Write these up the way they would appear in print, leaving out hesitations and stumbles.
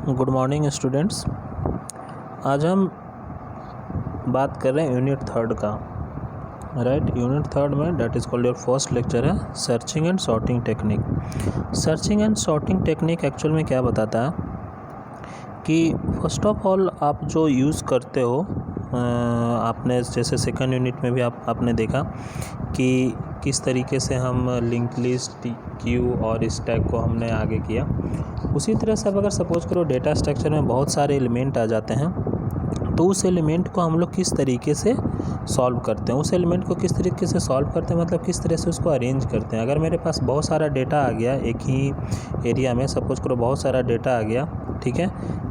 Good morning students. आज हम बात कर रहे हैं यूनिट थर्ड का। राइट, यूनिट थर्ड में that is called your first lecture है searching and sorting technique. Searching and sorting technique actual में क्या बताता है कि फर्स्ट ऑफ ऑल आप जो यूज़ करते हो, आपने जैसे सेकंड यूनिट में भी आपने देखा कि किस तरीके से हम लिंक लिस्ट, क्यू और स्टैक को हमने आगे किया। उसी तरह से अब अगर सपोज करो डेटा स्ट्रक्चर में बहुत सारे एलिमेंट आ जाते हैं, तो उस एलिमेंट को हम लोग किस तरीके से सॉल्व करते हैं, उस एलिमेंट को किस तरीके से सॉल्व करते हैं, मतलब किस तरह से उसको अरेंज करते हैं। अगर मेरे पास बहुत सारा डेटा आ गया एक ही एरिया में, सपोज करो बहुत सारा डेटा आ गया, ठीक है,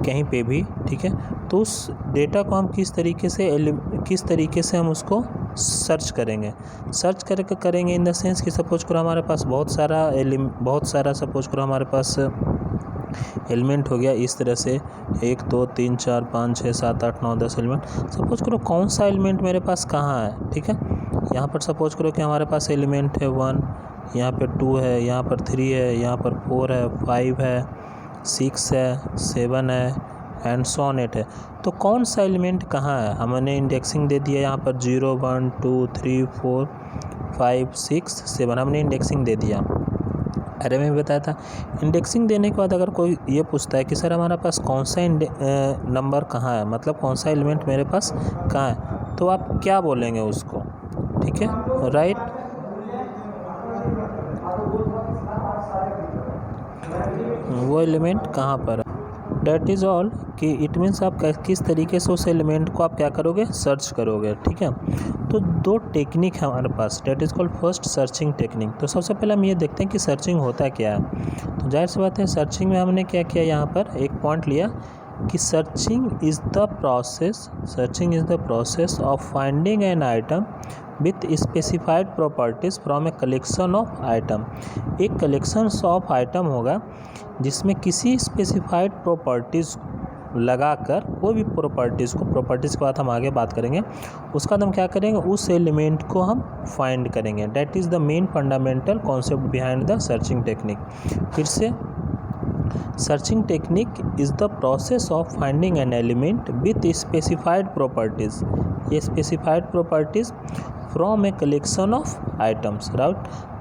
कहीं पे भी, ठीक है, तो उस डेटा को हम किस तरीके से हम उसको सर्च करेंगे। सर्च करके करेंगे इन द सेंस कि सपोज करो हमारे पास बहुत सारा सपोज करो हमारे पास एलिमेंट हो गया इस तरह से 1 2 3 4 5 6 7 8 9 10 एलिमेंट। सपोज करो कौन सा एलिमेंट मेरे पास कहाँ है, ठीक है। यहाँ पर सपोज करो कि हमारे पास एलिमेंट है 1, यहाँ पर 2 है, यहाँ पर 3 है, यहाँ पर 4 है, 5 है, 6 है, 7 है एंड सो ऑन 8 है। तो कौन सा एलिमेंट कहाँ है, हमने इंडेक्सिंग दे दिया यहाँ पर 0 1 2 3 4 5 6 7, हमने इंडेक्सिंग दे दिया। अरे मैं बताया था इंडेक्सिंग देने के बाद अगर कोई ये पूछता है कि सर हमारे पास कौन सा नंबर कहाँ है, मतलब कौन सा एलिमेंट मेरे पास कहाँ है, तो आप क्या बोलेंगे उसको, ठीक है, राइट। वो एलिमेंट कहाँ पर है, डेट इज़ ऑल कि इट मीन्स आप किस तरीके से उस एलिमेंट को आप क्या करोगे, सर्च करोगे, ठीक है। तो दो टेक्निक है हमारे पास, that is called first searching technique. तो सबसे पहले हम ये देखते हैं कि सर्चिंग होता क्या है। तो जाहिर सी बात है सर्चिंग में हमने क्या किया, यहाँ पर एक पॉइंट लिया कि searching is the process of finding an item with specified properties from a collection of item. एक कलेक्शन ऑफ आइटम होगा जिसमें किसी स्पेसिफाइड प्रॉपर्टीज़ लगाकर कोई भी प्रॉपर्टीज़ के बाद हम आगे बात करेंगे, उसका हम क्या करेंगे, उस एलिमेंट को हम फाइंड करेंगे। That is the main fundamental concept behind the searching technique. फिर से, searching technique is the process of finding an element with specified properties. ये specified properties from a collection of items, right.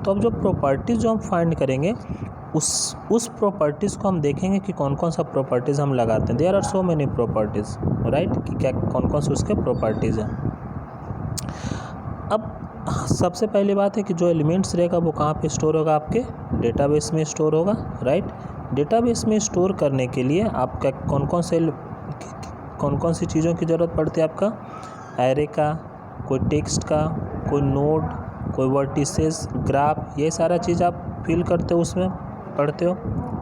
तो अब जो properties जो हम find करेंगे उस प्रॉपर्टीज़ को हम देखेंगे कि कौन कौन सा प्रॉपर्टीज़ हम लगाते हैं। There are so many properties, right, कि क्या कौन कौन से उसके प्रॉपर्टीज़ हैं। अब सबसे पहली बात है कि जो एलिमेंट्स रहेगा वो कहाँ पे स्टोर होगा, आपके डेटाबेस में स्टोर होगा, राइट। डेटाबेस में स्टोर करने के लिए आपका कौन कौन सी चीज़ों की ज़रूरत पड़ती है, आपका एरे का, कोई टेक्स्ट का, कोई नोड, कोई वर्टिसेस, ग्राफ, ये सारा चीज़ आप फिल करते हो, उसमें पढ़ते हो,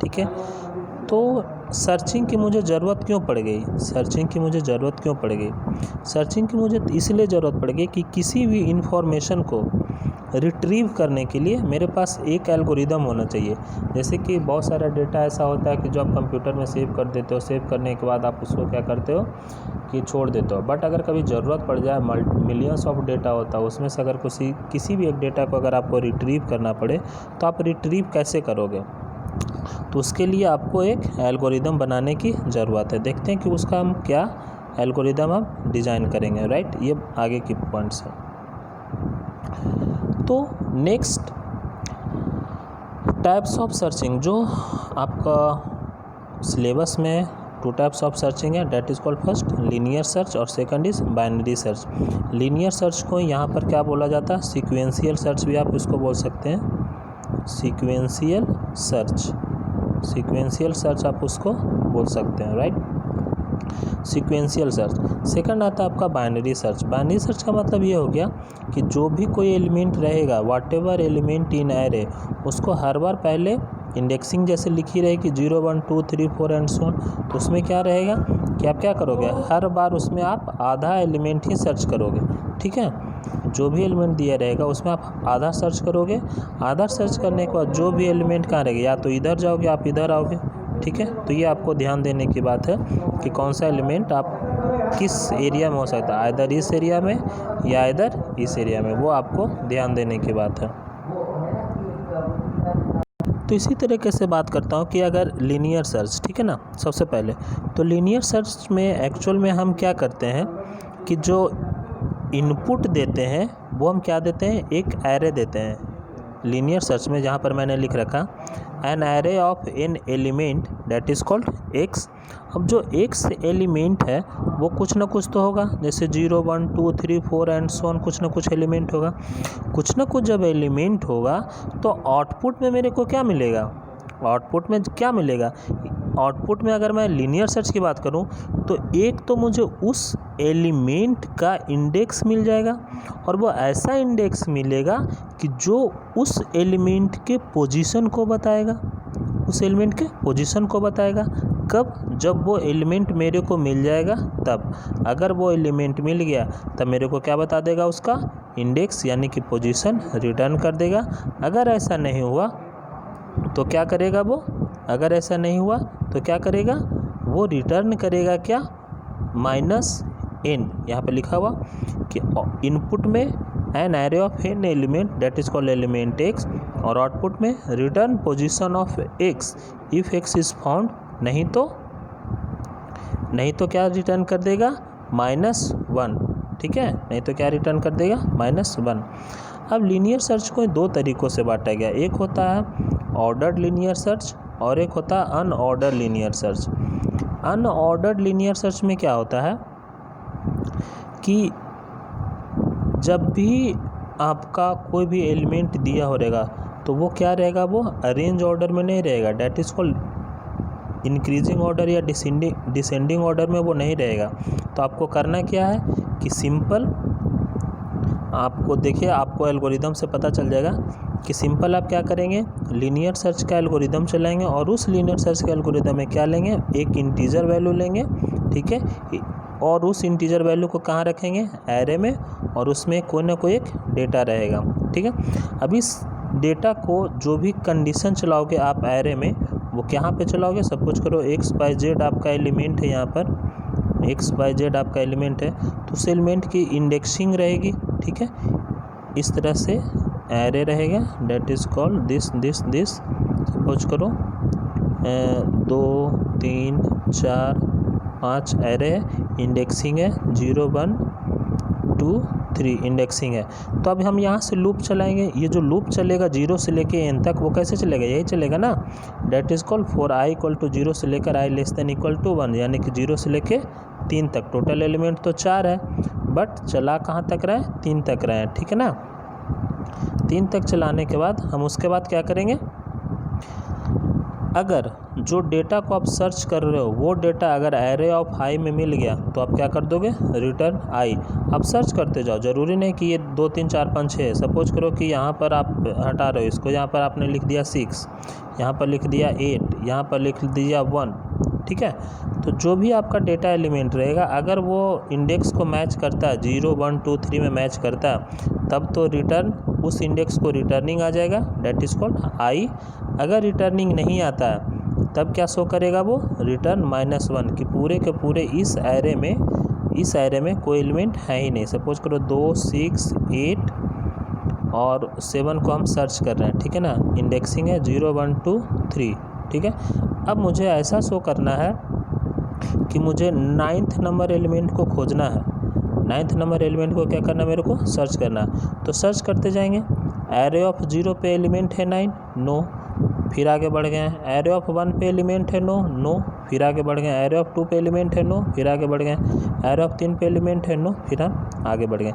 ठीक है। तो सर्चिंग की मुझे ज़रूरत क्यों पड़ गई, सर्चिंग की मुझे इसलिए ज़रूरत पड़ गई कि किसी भी इंफॉर्मेशन को रिट्रीव करने के लिए मेरे पास एक एल्गोरिदम होना चाहिए। जैसे कि बहुत सारा डेटा ऐसा होता है कि जो आप कंप्यूटर में सेव कर देते हो, सेव करने के बाद आप उसको क्या करते हो कि छोड़ देते हो। बट अगर कभी ज़रूरत पड़ जाए, मिलियंस ऑफ डेटा होता है, उसमें से अगर किसी भी एक डेटा को अगर आपको रिट्रीव करना पड़े तो आप रिट्रीव कैसे करोगे, तो उसके लिए आपको एक एल्गोरिदम बनाने की ज़रूरत है। देखते हैं कि उसका हम क्या एल्गोरिदम हम डिज़ाइन करेंगे, राइट। ये आगे की पॉइंट्स हैं। तो नेक्स्ट टाइप्स ऑफ सर्चिंग, जो आपका सिलेबस में 2 टाइप्स ऑफ सर्चिंग है, that is called first linear search और second is binary search. Linear search को यहाँ पर क्या बोला जाता है, सीक्वेंशियल सर्च भी आप इसको बोल सकते हैं, सीक्वेंशियल सर्च आप उसको बोल सकते हैं, राइट, सीक्वेंशियल सर्च। सेकंड आता है आपका बाइनरी सर्च। बाइनरी सर्च का मतलब ये हो गया कि जो भी कोई एलिमेंट रहेगा, what ever element in array, उसको हर बार पहले इंडेक्सिंग जैसे लिखी रहेगी 0 1 2 3 4 एंड सो ऑन। तो उसमें क्या रहेगा कि आप क्या करोगे, हर बार उसमें आप आधा एलिमेंट ही सर्च करोगे, ठीक है। जो भी एलिमेंट दिया रहेगा उसमें आप आधा सर्च करोगे। आधा सर्च करने के बाद जो भी एलिमेंट कहाँ रहेगा, या तो इधर जाओगे आप इधर आओगे, ठीक है। तो ये आपको ध्यान देने की बात है कि कौन सा एलिमेंट आप किस एरिया में हो सकता है, आइदर इस एरिया में या इधर इस एरिया में, वो आपको ध्यान देने की बात है। तो इसी तरीके से बात करता हूँ कि अगर लीनियर सर्च, ठीक है ना, सबसे पहले तो लीनियर सर्च में एक्चुअल में हम क्या करते हैं कि जो इनपुट देते हैं वो हम क्या देते हैं, एक एरे देते हैं लीनियर सर्च में, जहाँ पर मैंने लिख रखा an array of an element that is called x. अब जो एक्स एलिमेंट है वो कुछ ना कुछ तो होगा, जैसे 0 1 2 3 4 एंड सो ऑन, कुछ ना कुछ एलिमेंट होगा। कुछ ना कुछ जब एलिमेंट होगा तो आउटपुट में मेरे को क्या मिलेगा, आउटपुट में क्या मिलेगा, आउटपुट में अगर मैं लीनियर सर्च की बात करूं तो एक तो मुझे उस एलिमेंट का इंडेक्स मिल जाएगा, और वो ऐसा इंडेक्स मिलेगा कि जो उस एलिमेंट के पोजीशन को बताएगा, उस एलिमेंट के पोजीशन को बताएगा। कब, जब वो एलिमेंट मेरे को मिल जाएगा तब। अगर वो एलिमेंट मिल गया तब मेरे को क्या बता देगा, उसका इंडेक्स यानी कि पोजीशन रिटर्न कर देगा। अगर ऐसा नहीं हुआ तो क्या करेगा वो, अगर ऐसा नहीं हुआ तो क्या करेगा, वो रिटर्न करेगा क्या, -n। यहाँ पे लिखा हुआ कि इनपुट में an array of an element that is called element x, और आउटपुट में return position of x if x is found, नहीं तो क्या रिटर्न कर देगा, -1, ठीक है, नहीं तो क्या रिटर्न कर देगा, -1। अब लीनियर सर्च को दो तरीक़ों से बांटा गया, एक होता है ऑर्डर्ड लीनियर सर्च और एक होता है unordered linear search. Unordered linear search में क्या होता है कि जब भी आपका कोई भी एलिमेंट दिया हो रहेगा तो वो क्या रहेगा, वो अरेंज ऑर्डर में नहीं रहेगा, that is called increasing order या डिसेंडिंग ऑर्डर में वो नहीं रहेगा। तो आपको करना क्या है कि सिंपल, आपको देखिए, आपको एल्गोरिदम से पता चल जाएगा कि सिंपल आप क्या करेंगे, लीनियर सर्च का एल्गोरिदम चलाएंगे, और उस लीनियर सर्च के एल्गोरिदम में क्या लेंगे, एक इंटीजर वैल्यू लेंगे, ठीक है, और उस इंटीजर वैल्यू को कहाँ रखेंगे, एरे में, और उसमें कोई ना कोई एक डेटा रहेगा, ठीक है। अब इस डेटा को जो भी कंडीशन चलाओगे आप एरे में, वो कहाँ पे चलाओगे, सपोज करो x by z आपका एलिमेंट है, यहाँ पर x by z आपका एलिमेंट है, तो उस एलिमेंट की इंडेक्सिंग रहेगी, ठीक है, इस तरह से एरे रहेगा, date is called this. Suppose करो 2 3 4 5 एरे है, इंडेक्सिंग है 0 1 2 3 इंडेक्सिंग है। तो अब हम यहाँ से लूप चलाएंगे, ये जो लूप चलेगा 0 से लेके n तक, वो कैसे चलेगा, यही चलेगा ना, date is called for i = 0 से लेकर i <= 1, यानी कि 0 से लेके 3 तक। टोटल एलिमेंट तो 4 है, बट चला कहाँ तक रहे, 3 तक रहे, ठीक है ना। 3 तक चलाने के बाद हम उसके बाद क्या करेंगे, अगर जो डेटा को आप सर्च कर रहे हो वो डेटा अगर एरे ऑफ i में मिल गया तो आप क्या कर दोगे, रिटर्न i। आप सर्च करते जाओ, ज़रूरी नहीं कि ये 2 3 4 5 6, सपोज करो कि यहाँ पर आप हटा रहे हो इसको, यहाँ पर आपने लिख दिया 6, यहाँ पर लिख दिया 8, यहाँ पर लिख दिया 1, ठीक है। तो जो भी आपका डेटा एलिमेंट रहेगा, अगर वो इंडेक्स को मैच करता है, 0 1 2 3 में मैच करता है, तब तो रिटर्न उस इंडेक्स को रिटर्निंग आ जाएगा, डेट इज़ कॉल्ड i। अगर रिटर्निंग नहीं आता है तब क्या शो करेगा, वो रिटर्न -1, कि पूरे के पूरे इस एरे में कोई एलिमेंट है ही नहीं। सपोज करो 2 6 8 और 7 को हम सर्च कर रहे हैं, ठीक है ना, इंडेक्सिंग है 0 1 2 3, ठीक है। अब मुझे ऐसा शो करना है कि मुझे 9th नंबर एलिमेंट को खोजना है, 9th नंबर एलिमेंट को क्या करना है, मेरे को सर्च करना है। तो सर्च करते जाएंगे, एरे ऑफ 0 पे एलिमेंट है 9, नो, फिर आगे बढ़ गए हैं, एरे ऑफ 1 पे एलिमेंट है नो, फिर आगे बढ़ गए, एरे ऑफ 2 पे एलिमेंट है नो, फिर आगे बढ़ गए, एरे ऑफ 3 पे एलिमेंट है नो, फिर हम आगे बढ़ गए।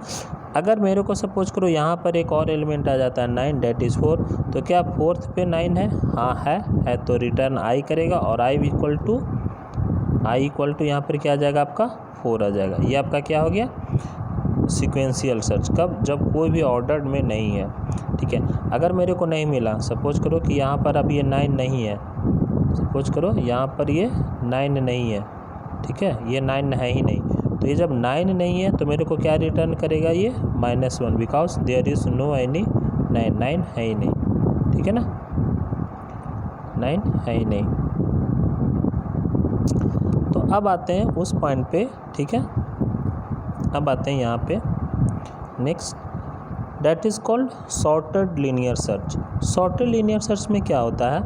अगर मेरे को सपोज करो यहाँ पर एक और एलिमेंट आ जाता है 9, डेट इज़ 4, तो क्या 4th पे 9 है, हाँ है, तो रिटर्न i करेगा, और i इक्वल टू यहाँ पर क्या आ जाएगा, आपका 4 आ जाएगा। ये आपका क्या हो गया, सीक्वेंशियल सर्च। कब, जब कोई भी ऑर्डर में नहीं है, ठीक है। अगर मेरे को नहीं मिला, सपोज करो कि यहाँ पर अब ये 9 नहीं है, सपोज करो यहाँ पर ये 9 नहीं है, ठीक है, ये 9 है ही नहीं, तो ये जब 9 नहीं है तो मेरे को क्या रिटर्न करेगा, ये -1, because there is no any 9 है ही नहीं, ठीक है ना, 9 है ही नहीं। तो अब आते हैं उस पॉइंट पे, ठीक है, अब आते हैं यहाँ पे next, that is called sorted linear search. Sorted linear search में क्या होता है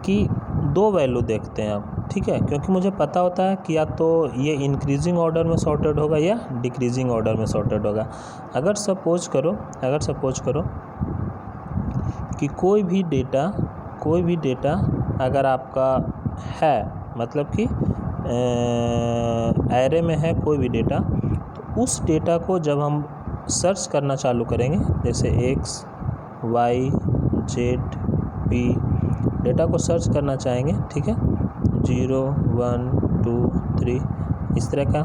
कि दो वैल्यू देखते हैं आप, ठीक है, क्योंकि मुझे पता होता है कि या तो ये इंक्रीजिंग ऑर्डर में सॉर्टेड होगा या डिक्रीजिंग ऑर्डर में सॉर्टेड होगा। अगर सपोज करो कि कोई भी डेटा अगर आपका है, मतलब कि एरे में है कोई भी डेटा, तो उस डेटा को जब हम सर्च करना चालू करेंगे, जैसे x, y, z, p data को सर्च करना चाहेंगे, ठीक है, 0, 1, 2, 3 इस तरह का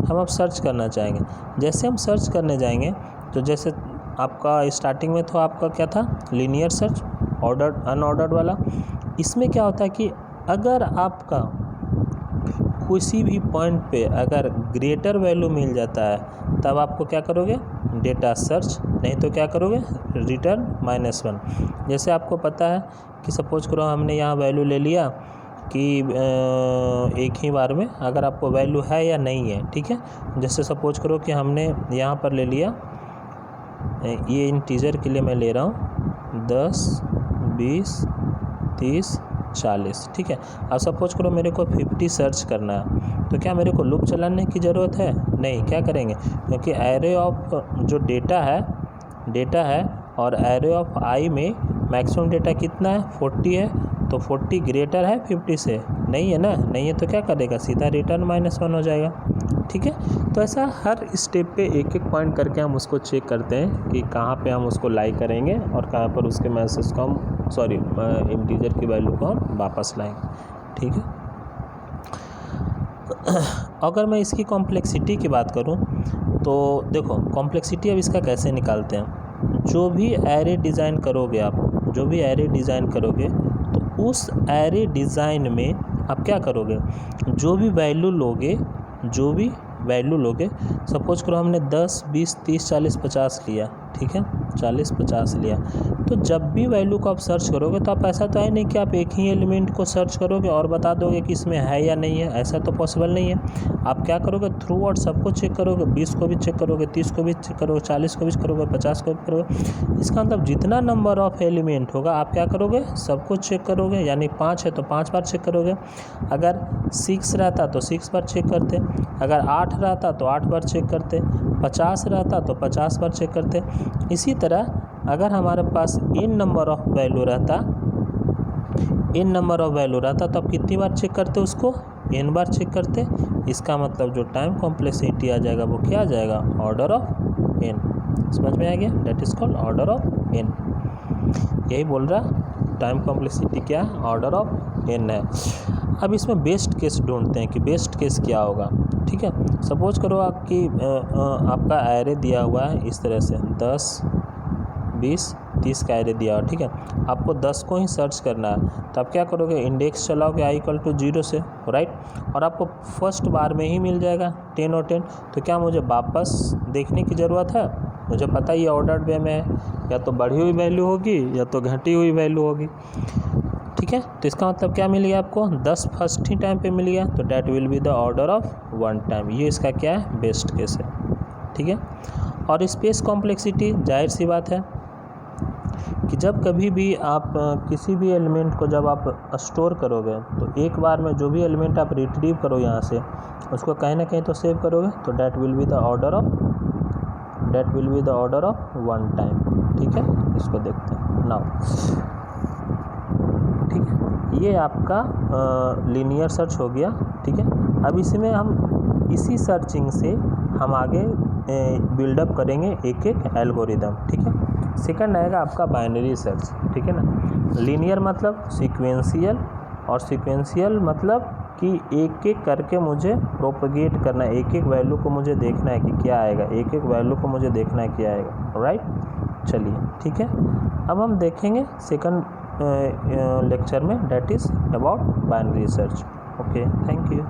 हम अब सर्च करना चाहेंगे। जैसे हम सर्च करने जाएंगे तो जैसे आपका स्टार्टिंग में तो आपका क्या था, लीनियर सर्च, ऑर्डर्ड अनऑर्डर्ड वाला। इसमें क्या होता है कि अगर आपका किसी भी पॉइंट पे अगर ग्रेटर वैल्यू मिल जाता है तब आपको क्या करोगे, डेटा सर्च, नहीं तो क्या करोगे, रिटर्न -1। जैसे आपको पता है कि सपोज करो हमने यहाँ वैल्यू ले लिया कि एक ही बार में अगर आपको वैल्यू है या नहीं है, ठीक है। जैसे सपोज करो कि हमने यहाँ पर ले लिया, ये इंटीजर के लिए मैं ले रहा हूँ 10, 20, 30, 40, ठीक है। अब सपोज करो मेरे को 50 सर्च करना है, तो क्या मेरे को लूप चलाने की ज़रूरत है? नहीं। क्या करेंगे, क्योंकि एरे ऑफ जो डेटा है और एरे ऑफ आई में मैक्सिमम डेटा कितना है, 40 है, तो 40 ग्रेटर है 50 से, नहीं है ना, नहीं है तो क्या करेगा, सीधा रिटर्न -1 हो जाएगा, ठीक है। तो ऐसा हर स्टेप पे एक एक पॉइंट करके हम उसको चेक करते हैं कि कहाँ पे हम उसको लाई करेंगे और कहाँ पर उसके मैसेज को हम इंटीजर की वैल्यू को हम वापस लाएंगे, ठीक है। अगर मैं इसकी कॉम्प्लेक्सिटी की बात करूं तो देखो कॉम्प्लेक्सिटी अब इसका कैसे निकालते हैं। जो भी एरे डिज़ाइन करोगे तो उस एरे डिज़ाइन में आप क्या करोगे, जो भी वैल्यू लोगे सपोज करो हमने 10, 20, 30, 40, 50 लिया, ठीक है, 40, 50 लिया, तो जब भी वैल्यू को आप सर्च करोगे तो आप ऐसा तो है नहीं कि आप एक ही एलिमेंट को सर्च करोगे और बता दोगे कि इसमें है या नहीं है, ऐसा तो पॉसिबल नहीं है। आप क्या करोगे, थ्रू आउट सबको चेक करोगे, 20 को भी चेक करोगे, 30 को भी चेक करोगे, 40 को भी करोगे, 50 को भी करोगे। इसका मतलब जितना नंबर ऑफ एलिमेंट होगा आप क्या करोगे, सबको चेक करोगे, यानी 5 है तो 5 बार चेक करोगे। अगर 6 रहता तो 6 बार चेक करते, अगर 8 रहता तो 8 बार चेक करते, 50 रहता तो 50 बार चेक करते। इसी तरह अगर हमारे पास n नंबर ऑफ वैल्यू रहता तो आप कितनी बार चेक करते, उसको n बार चेक करते। इसका मतलब जो टाइम कॉम्प्लेक्सिटी आ जाएगा वो क्या आ जाएगा, ऑर्डर ऑफ n। समझ में आ गया, that is called order of n। यही बोल रहा टाइम कॉम्प्लेक्सिटी क्या, ऑर्डर ऑफ n है। अब इसमें बेस्ट केस ढूंढते हैं कि बेस्ट केस क्या होगा, ठीक है। सपोज करो आपका एरे दिया हुआ है इस तरह से 10, 20, 30 का एरे दिया हुआ, ठीक है। आपको 10 को ही सर्च करना है तो आप क्या करोगे, इंडेक्स चलाओगे i=0 से, राइट, और आपको फर्स्ट बार में ही मिल जाएगा 10 और 10। तो क्या मुझे वापस देखने की ज़रूरत है, मुझे पता ही ऑर्डर्ड वे में है, या तो बढ़ी हुई वैल्यू होगी या तो घटी हुई वैल्यू होगी, ठीक है। तो इसका मतलब क्या मिल गया आपको, 10 फर्स्ट ही टाइम पे मिल गया, तो that will be the order of 1 time. ये इसका क्या है, बेस्ट केस है, ठीक है। और स्पेस कॉम्प्लेक्सिटी जाहिर सी बात है कि जब कभी भी आप किसी भी एलिमेंट को जब आप स्टोर करोगे तो एक बार में जो भी एलिमेंट आप रिट्रीव करो यहाँ से उसको कहीं ना कहीं तो सेव करोगे, तो that will be the order of 1 time, ठीक है। इसको देखते हैं नाउ, ठीक है। ये आपका लीनियर सर्च हो गया, ठीक है। अब इसमें हम इसी सर्चिंग से हम आगे बिल्डअप करेंगे एक एक एल्गोरिदम, ठीक है। सेकंड आएगा आपका बाइनरी सर्च, ठीक है ना। लीनियर मतलब सीक्वेंशियल, और सीक्वेंशियल मतलब कि एक एक करके मुझे प्रोपगेट करना है, एक एक वैल्यू को मुझे देखना है कि क्या आएगा, एक एक वैल्यू को मुझे देखना है क्या आएगा, राइट। चलिए ठीक है, अब हम देखेंगे सेकंड लेक्चर में, that is about binary search. Okay, thank you.